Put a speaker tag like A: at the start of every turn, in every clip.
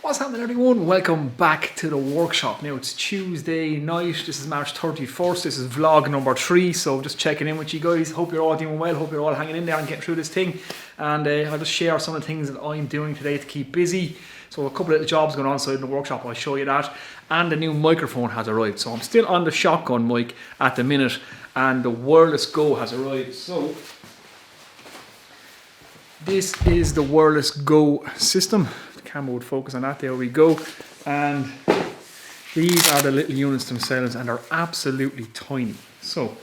A: What's happening, everyone? Welcome back to the workshop. Now it's Tuesday night. This is March 31st. This is vlog number 3. So just checking in with you guys. Hope you're all doing well. Hope you're all hanging in there and getting through this thing. And I'll just share some of the things that I'm doing today to keep busy. So a couple of little jobs going on inside in the workshop. I'll show you that. And the new microphone has arrived. So I'm still on the shotgun mic at the minute. And the wireless Go has arrived. So this is the wireless Go system. Camera would focus on that. There we go. And these are the little units themselves, and they're absolutely tiny. So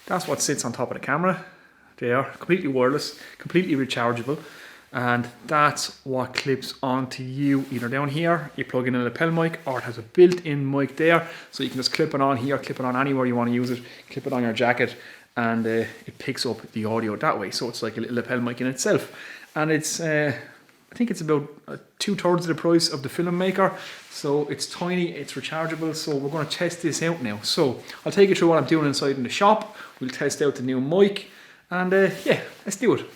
A: that's what sits on top of the camera. They are completely wireless, completely rechargeable, and that's what clips onto you either down here. You plug in a lapel mic, or it has a built-in mic there, so you can just clip it on here, clip it on anywhere you want to use it, clip it on your jacket, and it picks up the audio that way. So it's like a little lapel mic in itself, and it's I think it's about 2/3 of the price of the film maker. So it's tiny, it's rechargeable. So we're going to test this out now. So I'll take you through what I'm doing inside in the shop. We'll test out the new mic, and yeah, let's do it.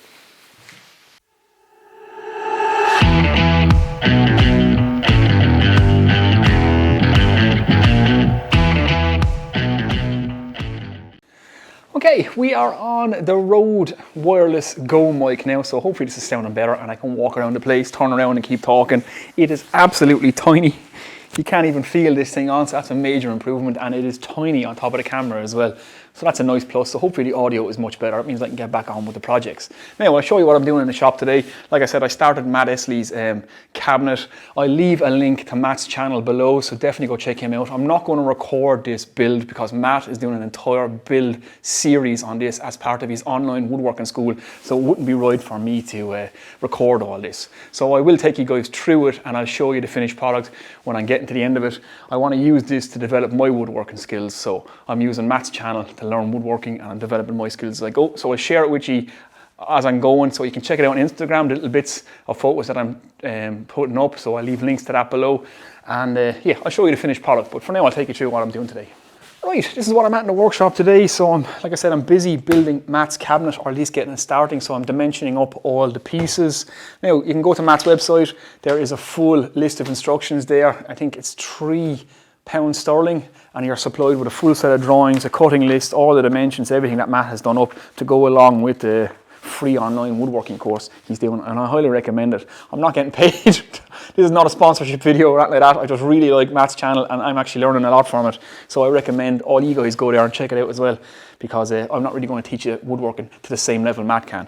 A: Okay, we are on the Rode wireless Go mic now, so hopefully this is sounding better and I can walk around the place, turn around and keep talking. It is absolutely tiny. You can't even feel this thing on, so that's a major improvement, and it is tiny on top of the camera as well. So that's a nice plus. So hopefully the audio is much better. It means I can get back on with the projects. Now I'll show you what I'm doing in the shop today. Like I said, I started Matt Estlea's cabinet. I'll leave a link to Matt's channel below, so definitely go check him out. I'm not going to record this build because Matt is doing an entire build series on this as part of his online woodworking school. So it wouldn't be right for me to record all this. So I will take you guys through it, and I'll show you the finished product when I'm getting to the end of it. I want to use this to develop my woodworking skills. So I'm using Matt's channel to learn woodworking, and I'm developing my skills as I go. So I'll share it with you as I'm going, so you can check it out on Instagram, the little bits of photos that I'm putting up. So I'll leave links to that below, and yeah, I'll show you the finished product. But for now, I'll take you through what I'm doing today. Right, this is what I'm at in the workshop today. So like I said, I'm busy building Matt's cabinet, or at least getting it starting. So I'm dimensioning up all the pieces. Now you can go to Matt's website. There is a full list of instructions there. I think it's £3 sterling, and you're supplied with a full set of drawings, a cutting list, all the dimensions, everything that Matt has done up to go along with the free online woodworking course he's doing, and I highly recommend it. I'm not getting paid. This is not a sponsorship video or anything like that. I just really like Matt's channel, and I'm actually learning a lot from it. So I recommend all you guys go there and check it out as well, because I'm not really going to teach you woodworking to the same level Matt can.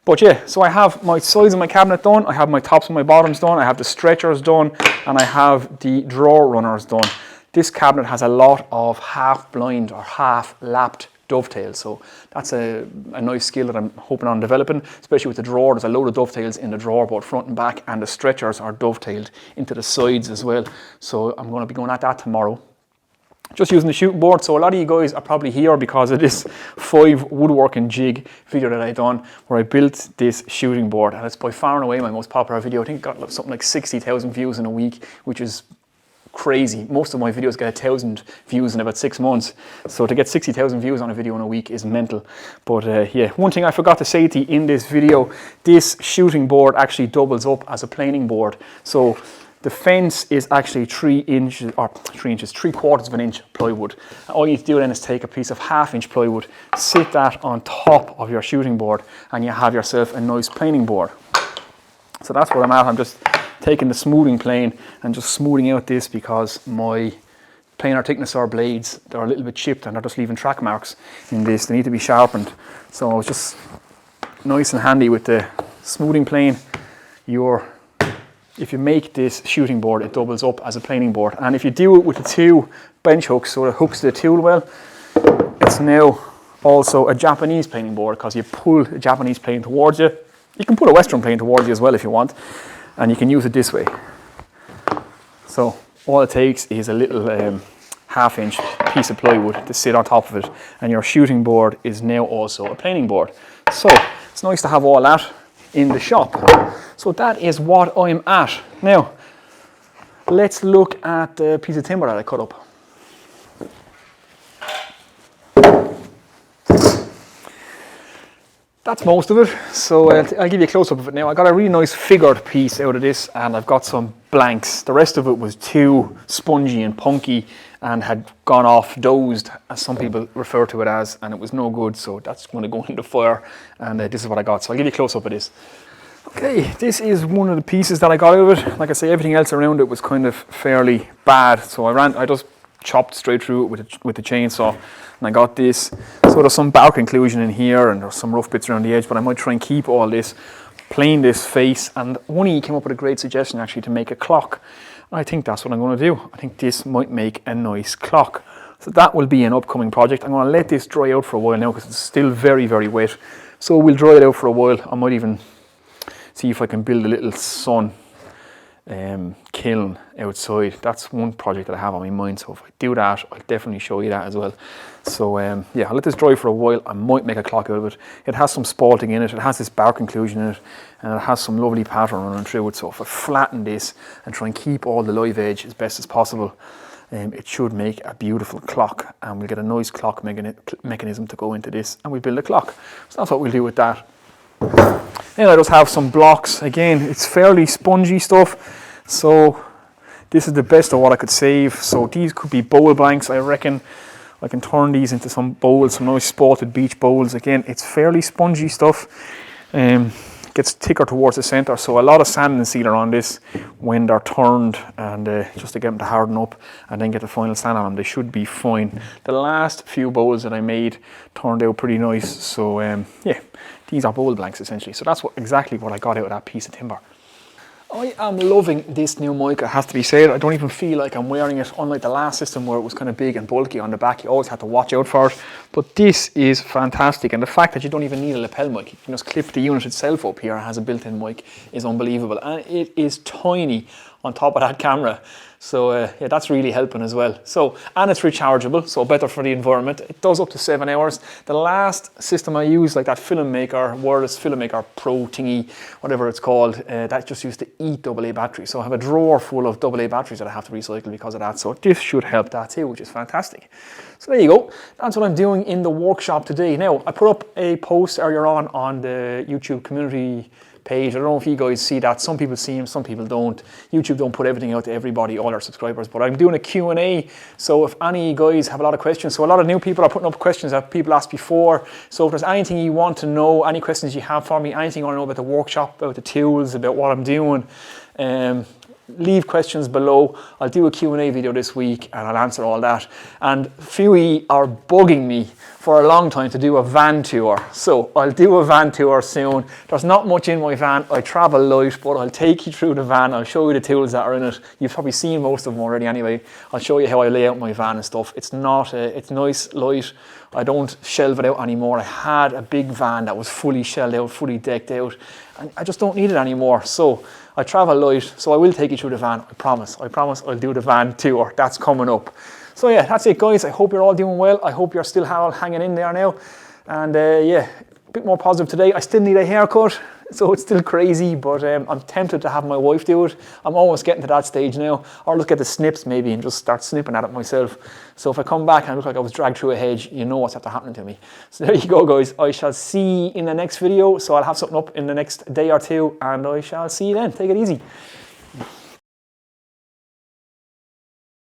A: But yeah, so I have my sides of my cabinet done, I have my tops and my bottoms done, I have the stretchers done, and I have the drawer runners done. This cabinet has a lot of half blind or half lapped dovetails, so that's a nice skill that I'm hoping on developing, especially with the drawer. There's a load of dovetails in the drawer, both front and back, and the stretchers are dovetailed into the sides as well. So I'm going to be going at that tomorrow. Just using the shooting board. So a lot of you guys are probably here because of this 5 woodworking jig video that I done, where I built this shooting board, and it's by far and away my most popular video. I think it got something like 60,000 views in a week, which is crazy. Most of my videos get 1,000 views in about 6 months. So to get 60,000 views on a video in a week is mental. But yeah, one thing I forgot to say to you in this video, this shooting board actually doubles up as a planing board. So the fence is actually 3 inches, or 3/4 of an inch plywood. All you need to do then is take a piece of 1/2 inch plywood, sit that on top of your shooting board, and you have yourself a nice planing board. So that's where I'm at. I'm just taking the smoothing plane and just smoothing out this, because my planer thicknesser blades, they're a little bit chipped and they're just leaving track marks in this. They need to be sharpened. So I was just nice and handy with the smoothing plane. If you make this shooting board, it doubles up as a planing board. And if you do it with the 2 bench hooks, so it hooks the tool well, it's now also a Japanese planing board, because you pull a Japanese plane towards you. You can pull a Western plane towards you as well if you want, and you can use it this way. So all it takes is a little 1/2 inch piece of plywood to sit on top of it, and your shooting board is now also a planing board. So it's nice to have all that in the shop. So that is what I'm at. Now let's look at the piece of timber that I cut up. that's most of it. So I'll give you a close-up of it now. I got a really nice figured piece out of this, and I've got some blanks. The rest of it was too spongy and punky and had gone off dozed, as some people refer to it as, and it was no good. So that's going to go in the fire, and this is what I got. So I'll give you a close-up of this. Okay, this is one of the pieces that I got out of it. Like I say, everything else around it was kind of fairly bad. So I just chopped straight through it with the chainsaw, and I got this. So there's some bark inclusion in here, and there's some rough bits around the edge, but I might try and keep all this, plane this face. And one of you came up with a great suggestion actually to make a clock. I think that's what I'm going to do. I think this might make a nice clock. So that will be an upcoming project. I'm going to let this dry out for a while now because it's still very, very wet. So we'll dry it out for a while. I might even see if I can build a little sun kiln outside. That's one project that I have on my mind. So if I do that, I'll definitely show you that as well. So yeah, I'll let this dry for a while. I might make a clock out of it. It has some spalting in it. It has this bark inclusion in it, and it has some lovely pattern running through it. So if I flatten this and try and keep all the live edge as best as possible, it should make a beautiful clock, and we'll get a nice clock mechanism to go into this, and we'll build a clock. So that's what we'll do with that. Then I just have some blocks. Again, it's fairly spongy stuff, so this is the best of what I could save. So these could be bowl blanks, I reckon. I can turn these into some bowls, some nice spotted beach bowls. Again, it's fairly spongy stuff. Gets thicker towards the center, so a lot of sand and sealer on this when they're turned, and just to get them to harden up and then get the final sand on them. They should be fine. The last few bowls that I made turned out pretty nice. So yeah, these are bowl blanks essentially. So that's exactly what I got out of that piece of timber. I am loving this new mic, it has to be said. I don't even feel like I'm wearing it, unlike the last system where it was kind of big and bulky on the back. You always had to watch out for it. But this is fantastic, and the fact that you don't even need a lapel mic, you can just clip the unit itself up here, it has a built-in mic, is unbelievable. And it is tiny on top of that camera. So yeah, that's really helping as well. So, and it's rechargeable, so better for the environment. It does up to 7 hours. The last system I used, like that Filmmaker, wireless Filmmaker Pro thingy, whatever it's called, that just used to eat AA batteries. So I have a drawer full of AA batteries that I have to recycle because of that. So this should help that too, which is fantastic. So there you go. That's what I'm doing in the workshop today. Now, I put up a post earlier on the YouTube community page. I don't know if you guys see that. Some people see them, some people don't. YouTube don't put everything out to everybody, all our subscribers, but I'm doing a Q&A. So if any guys have a lot of questions, so a lot of new people are putting up questions that people asked before. So if there's anything you want to know, any questions you have for me, anything you want to know about the workshop, about the tools, about what I'm doing, leave questions below. I'll do a Q&A video this week and I'll answer all that. And Fewy are bugging me for a long time to do a van tour. So I'll do a van tour soon. There's not much in my van. I travel light, but I'll take you through the van. I'll show you the tools that are in it. You've probably seen most of them already anyway. I'll show you how I lay out my van and stuff. It's not, it's nice, light. I don't shelve it out anymore. I had a big van that was fully shelled out, fully decked out, and I just don't need it anymore. So I travel light, so I will take you through the van. I promise. I promise I'll do the van tour. That's coming up. So yeah, that's it guys. I hope you're all doing well. I hope you're still all hanging in there now. And yeah, a bit more positive today. I still need a haircut, so it's still crazy, but I'm tempted to have my wife do it. I'm almost getting to that stage now. Or look at the snips maybe and just start snipping at it myself. So if I come back and I look like I was dragged through a hedge, you know what's after happening to me. So there you go guys. I shall see you in the next video. So I'll have something up in the next day or two, and I shall see you then. Take it easy.